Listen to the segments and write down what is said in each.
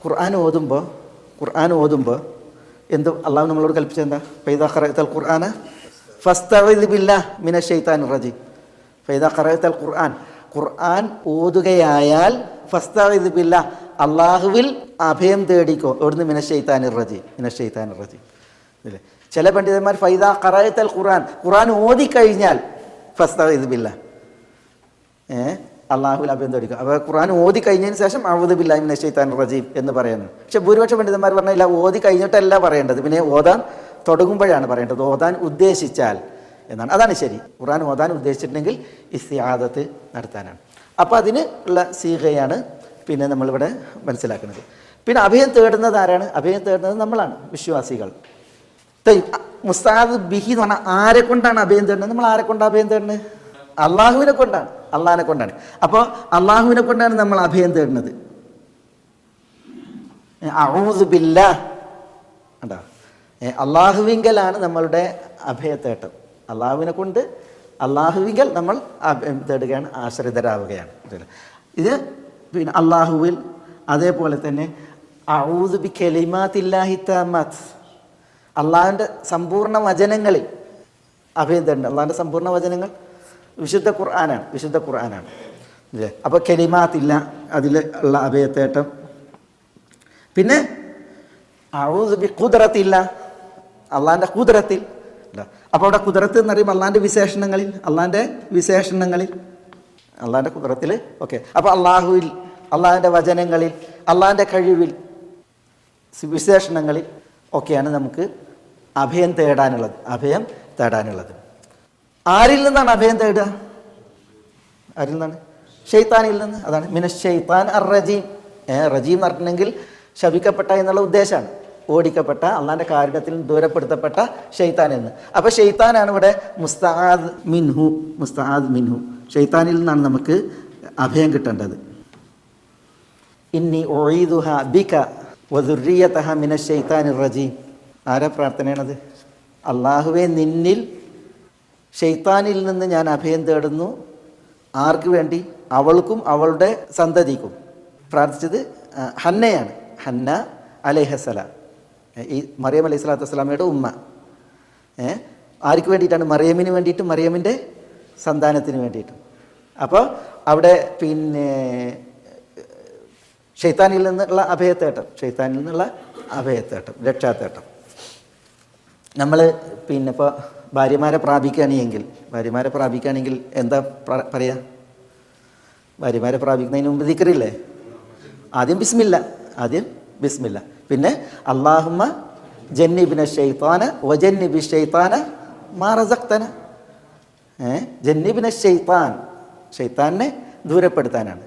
ഖുർആൻ ഓതുമ്പോൾ എന്ത് അള്ളാഹു നമ്മളോട് കൽപ്പിച്ചത് എന്താ? ഫൈദാ ഖറഅതൽ ഖുർആന ഫസ്തഇദ് ബില്ലാഹി മിനശ് ശൈത്താനിർ റജീം. ഫൈദാ ഖറഅതൽ ഖുർആൻ ഓതുകയായാൽ ഫസ്തഇദ് ബില്ലാഹ്, അള്ളാഹുവിൽ അഭയം തേടിക്കോ. എവിടുന്ന്? മിനശ് ശൈത്താനിർ റജീം. ഇല്ലേ? ചില പണ്ഡിതന്മാർ ഫൈദാ ഖറഅതൽ ഖുർആൻ ഓതിക്കഴിഞ്ഞാൽ ഫസ്തഇദ് ബില്ലാഹ്, അള്ളാഹുവിൽ അഭയം തേടിക്കും. അപ്പോൾ ഖുർആൻ ഓതി കഴിഞ്ഞതിന് ശേഷം അഊദു ബില്ലാഹി മിനശ് ശൈത്താനിർ റജീം എന്ന് പറയുന്നത്. പക്ഷെ ഭൂരിപക്ഷ പണ്ഡിതന്മാർ പറഞ്ഞില്ല, ഓതി കഴിഞ്ഞിട്ടല്ല പറയേണ്ടത്, പിന്നെ ഓതാൻ തുടങ്ങുമ്പോഴാണ് പറയേണ്ടത്, ഓതാൻ ഉദ്ദേശിച്ചാൽ എന്നാണ്. അതാണ് ശരി. ഖുർആൻ ഓതാൻ ഉദ്ദേശിച്ചിട്ടുണ്ടെങ്കിൽ ഇസ്തിആദത്ത് നടത്താനാണ്. അപ്പോൾ അതിന് ഉള്ള സീഗയാണ് പിന്നെ നമ്മളിവിടെ മനസ്സിലാക്കുന്നത്. പിന്നെ അഭയം തേടുന്നത് ആരാണ്? അഭയം തേടുന്നത് നമ്മളാണ്, വിശ്വാസികൾ. മുസ്താദ് ബിഹി എന്ന് പറഞ്ഞാൽ ആരെ കൊണ്ടാണ് അഭയം തേടുന്നത്? നമ്മൾ ആരെ കൊണ്ടാണ് അഭയം തേടുന്നത്? അള്ളാഹുവിനെ കൊണ്ടാണ്, അള്ളാഹിനെ കൊണ്ടാണ്. അപ്പോൾ അള്ളാഹുവിനെ കൊണ്ടാണ് നമ്മൾ അഭയം തേടുന്നത്. അഊദു ബില്ലാഹ് കണ്ടോ, അള്ളാഹുവിങ്കലാണ് നമ്മളുടെ അഭയത്തേട്ടം. അള്ളാഹുവിനെ കൊണ്ട് അള്ളാഹുവിങ്കൽ നമ്മൾ അഭയം തേടുകയാണ്, ആശ്രിതരാവുകയാണ്. ഇത് പിന്നെ അള്ളാഹുവിൽ. അതേപോലെ തന്നെ അഊദു ബി കലിമാത്തില്ലാഹി തമ്മാത്ത്, അള്ളാഹുവിൻ്റെ സമ്പൂർണ്ണ വചനങ്ങളിൽ അഭയം തേടുന്നത്. അള്ളാഹിൻ്റെ സമ്പൂർണ്ണ വചനങ്ങൾ വിശുദ്ധ ഖുർആനാണ്. അല്ലേ? അപ്പോൾ കലിമാത്തില്ല, അതിൽ ഉള്ള അഭയത്തേട്ടം. പിന്നെ അഊദു ബി ഖുദ്റത്തില്ല, അള്ളാഹിൻ്റെ ഖുദ്റത്തിൽ. അപ്പോൾ അവിടെ ഖുദ്റത്ത് എന്ന് പറയുമ്പോൾ അള്ളാഹിൻ്റെ വിശേഷണങ്ങളിൽ അള്ളാഹിൻ്റെ ഖുദ്റത്തിൽ. ഓക്കെ. അപ്പോൾ അള്ളാഹുവിൽ, അള്ളാഹിൻ്റെ വചനങ്ങളിൽ, അള്ളാഹിൻ്റെ കഴിവിൽ, വിശേഷണങ്ങളിൽ ഒക്കെയാണ് നമുക്ക് അഭയം തേടാനുള്ളത്. ആരിൽ നിന്നാണ് അഭയം തേടുക? ആരിൽ നിന്നാണ്? ഷെയ്ത്താനിൽ നിന്ന്. അതാണ് മിനശ് ശൈത്താൻ അർ റജീം. റജീം എന്ന് പറഞ്ഞിട്ടുണ്ടെങ്കിൽ ശപിക്കപ്പെട്ട എന്നുള്ള ഉദ്ദേശമാണ്. ഓടിക്കപ്പെട്ട, അള്ളാഹിൻ്റെ കാരുണ്യത്തിൽ ദൂരപ്പെടുത്തപ്പെട്ട ഷെയ്ത്താൻ എന്ന്. അപ്പോൾ ഷെയ്ത്താനാണ് ഇവിടെ മുസ്തആദ് മിൻഹു. ഷെയ്ത്താനിൽ നിന്നാണ് നമുക്ക് അഭയം കിട്ടേണ്ടത്. ഇന്നി ഉഈദുഹ ബിക വദുർരിയതഹ മിനശ് ശൈത്താനിർ റജീം. ആരാ പ്രാർത്ഥനയാണത്? അള്ളാഹുവേ, നിന്നിൽ ഷെയ്ത്താനിൽ നിന്ന് ഞാൻ അഭയം തേടുന്നു. ആർക്ക് വേണ്ടി? അവൾക്കും അവളുടെ സന്തതിക്കും. പ്രാർത്ഥിച്ചത് ഹന്നയാണ്, ഹന്ന അലൈഹിസ്സലാം, ഈ മറിയം അലൈഹി സ്വലാത്തു വസ്സലാമയുടെ ഉമ്മ. ആർക്ക് വേണ്ടിയിട്ടാണ്? മറിയമിന് വേണ്ടിയിട്ടും മറിയമിൻ്റെ സന്താനത്തിന് വേണ്ടിയിട്ടും. അപ്പോൾ അവിടെ പിന്നെ ഷെയ്ത്താനിൽ നിന്നുള്ള അഭയത്തേട്ടം, രക്ഷാത്തേട്ടം. നമ്മൾ പിന്നെ ഇപ്പോൾ ഭാര്യമാരെ പ്രാപിക്കുകയാണെങ്കിൽ എന്താ പറയുക? ഭാര്യമാരെ പ്രാപിക്കുന്നതിന് മുമ്പ് ദിക്റില്ലേ? ആദ്യം ബിസ്മില്ല. പിന്നെ അല്ലാഹുമ്മ ജന്നിബ്ന ശൈത്താന വജന്നിബി ശൈത്താന മാ റസഖ്തന. ജന്നിബ്ന ശൈത്താൻ, ഷൈത്താനെ ദൂരപ്പെടുത്താനാണ്.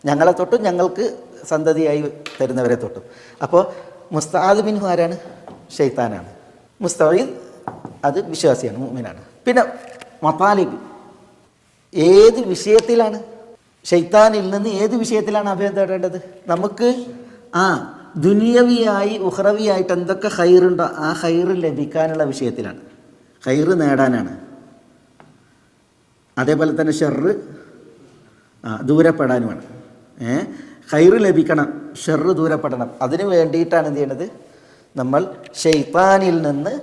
ഞങ്ങളെ തൊട്ടും ഞങ്ങൾക്ക് സന്തതിയായി തരുന്നവരെ തൊട്ടും. അപ്പോൾ മുസ്തആദ് മിൻഹു ആരാണ്? ഷൈത്താനാണ്. മുസ്തഈദ് അത് വിശ്വാസിയാണ്, മുഅ്മിനാണ്. പിന്നെ മതാലിബ്, ഏത് വിഷയത്തിലാണ്? ഷൈത്താനിൽ നിന്ന് ഏത് വിഷയത്തിലാണ് അഭയം തേടേണ്ടത്? നമുക്ക് ദുനിയവിയായി ഉഖ്റവിയായിട്ട് എന്തൊക്കെ ഖൈറുണ്ടോ ആ ഖൈറ് ലഭിക്കാനുള്ള വിഷയത്തിലാണ്, ഖൈറ് നേടാനാണ്. അതേപോലെ തന്നെ ഷർറ് ദൂരപ്പെടാനുമാണ്. ഖൈറ് ലഭിക്കണം, ഷർറ് ദൂരപ്പെടണം. അതിന് വേണ്ടിയിട്ടാണ് എന്ത് ചെയ്യേണ്ടത്? നമ്മൾ ഷൈത്താനിൽ നിന്ന്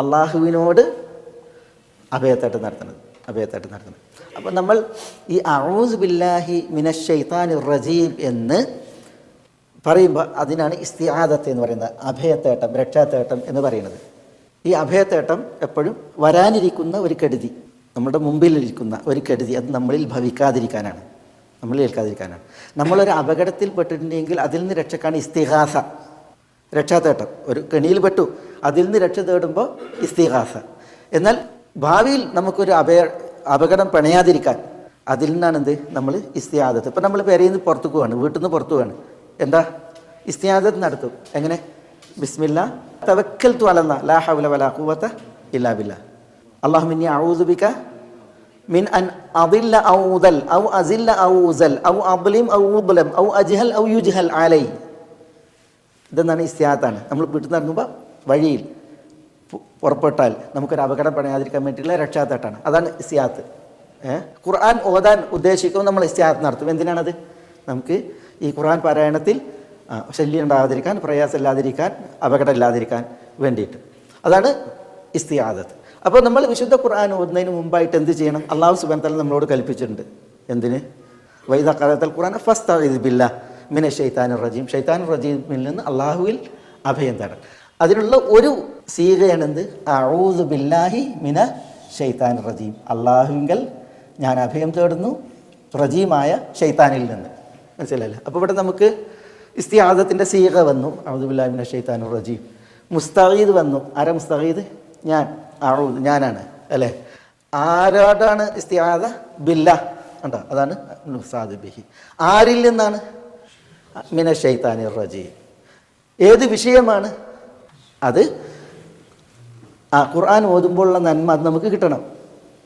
അള്ളാഹുവിനോട് അഭയത്തേട്ടം നടത്തുന്നത്. അപ്പോൾ നമ്മൾ ഈ അഊദു ബില്ലാഹി മിനശ് ശൈത്താനിർ റജീം എന്ന് പറയുമ്പോൾ അതിനാണ് ഇസ്തിആദത്ത് എന്ന് പറയുന്നത്, അഭയത്തേട്ടം, രക്ഷാത്തേട്ടം എന്ന് പറയുന്നത്. ഈ അഭയത്തേട്ടം എപ്പോഴും വരാനിരിക്കുന്ന ഒരു കെടുതി, നമ്മുടെ മുമ്പിലിരിക്കുന്ന ഒരു കെടുതി, അത് നമ്മളിൽ ഭവിക്കാതിരിക്കാനാണ്, നമ്മളിൽ ഏൽക്കാതിരിക്കാനാണ്. നമ്മളൊരു അപകടത്തിൽപ്പെട്ടിട്ടുണ്ടെങ്കിൽ അതിൽ നിന്ന് രക്ഷക്കാണ് ഇസ്തിഗാസ, രക്ഷാത്തേട്ടം. ഒരു കെണിയിൽ പെട്ടു, അതിൽ നിന്ന് രക്ഷ തേടുമ്പോൾ ഇസ്തിഗാസ. എന്നാൽ ഭാവിയിൽ നമുക്കൊരു അപകടം പിണയാതിരിക്കാൻ അതിൽ നിന്നാണ് എന്ത്? നമ്മൾ ഇസ്തിആദത്ത്. ഇപ്പം നമ്മൾ പെരയിൽ നിന്ന് പുറത്തു പോവാണ്, വീട്ടിൽ നിന്ന് പുറത്തു പോവാണ്, എന്താ? ഇസ്തിആദത്ത് നടത്തും. എങ്ങനെ? ബിസ്മില്ലാ തവക്കൽതു അലല്ലാഹ് ലാ ഹൗല വലാ ഖുവത ഇല്ലാ ബില്ലാഹ് അല്ലാഹുമ്മ ഇന്നി അഊദു ബിക മിൻ അൻ അദില്ല ഔ ഉദൽ ഔ അസില്ല ഔ ഉസൽ ഔ അദ്ലിം ഔ ഉദ്ലം ഔ അജ്ഹൽ ഔ യുജ്ഹൽ അലൈ. ഇതെന്നാണ് ഇസ്തിആദത്താണ്. നമ്മൾ വീട്ടിൽ നിന്ന് ഇറങ്ങുമ്പോൾ വഴിയിൽ പുറപ്പെട്ടാൽ നമുക്കൊരു അപകടം പണയാതിരിക്കാൻ വേണ്ടിയിട്ടുള്ള രക്ഷാത്തേട്ടാണ്. അതാണ് ഇസ്തിആദത്ത്. ഖുർആൻ ഓതാൻ ഉദ്ദേശിക്കുമ്പോൾ നമ്മൾ ഇസ്തിആദത്ത് നടത്തും. എന്തിനാണത്? നമുക്ക് ഈ ഖുർആൻ പാരായണത്തിൽ ശല്യം ഉണ്ടാകാതിരിക്കാൻ, പ്രയാസമില്ലാതിരിക്കാൻ, അപകടമില്ലാതിരിക്കാൻ വേണ്ടിയിട്ട്. അതാണ് ഇസ്തിആദത്ത്. അപ്പോൾ നമ്മൾ വിശുദ്ധ ഖുർആൻ ഓതുന്നതിന് മുമ്പായിട്ട് എന്ത് ചെയ്യണം? അല്ലാഹു സുബ്ഹാനഹു വ തആല നമ്മളോട് കൽപ്പിച്ചിട്ടുണ്ട്. എന്തിന്? വഇദാ ഖറഅതൽ ഖുർആന ഫസ്തഈദ് ബില്ലാഹ് മിനശ് ശൈത്താനിർ റജീം. ശൈത്താനിർ റജീമിൽ നിന്ന് അള്ളാഹുവിൽ അഭയം തേടണം. അതിനുള്ള ഒരു സീഗയാണ് എന്ത്? അഊദു ബില്ലാഹി മിനശ് ശൈത്താനിർ റജീം. അള്ളാഹുവിങ്കൽ ഞാൻ അഭയം തേടുന്നു റജീമായ ശൈത്താനിൽ നിന്ന്. മനസ്സിലായില്ലേ? അപ്പോൾ ഇവിടെ നമുക്ക് ഇസ്തിആദത്തിൻ്റെ സീഗ വന്നു, അഊദു ബില്ലാഹി മിനശ് ശൈത്താനിർ റജീം. മുസ്തഈദ് വന്നു. ആരാ മുസ്തഈദ്? ഞാൻ. അഊദ് ഞാനാണ് അല്ലേ? ആരോടാണ് ഇസ്തിആദ? ബില്ലാഹ്. ഉണ്ടോ? അതാണ് മുസ്തഈദ് ബിഹി. ആരിൽ നിന്നാണ്? മിനശ് ശൈത്താനിർ റജീം. ഏത് വിഷയമാണ് അത്? ഖുർആൻ ഓതുമ്പോഴുള്ള നന്മ അത് നമുക്ക് കിട്ടണം.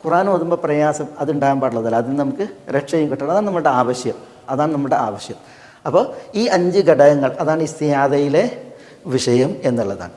ഖുർആൻ ഓതുമ്പോൾ പ്രയാസം അതുണ്ടാകാൻ പാടുള്ളതല്ല. അതിന് നമുക്ക് രക്ഷയും കിട്ടണം. അതാണ് നമ്മുടെ ആവശ്യം. അതാണ് നമ്മുടെ ആവശ്യം. അപ്പോൾ ഈ 5 ഘടകങ്ങൾ അതാണ് ഇസ്തിആദയിലെ വിഷയം എന്നുള്ളതാണ്.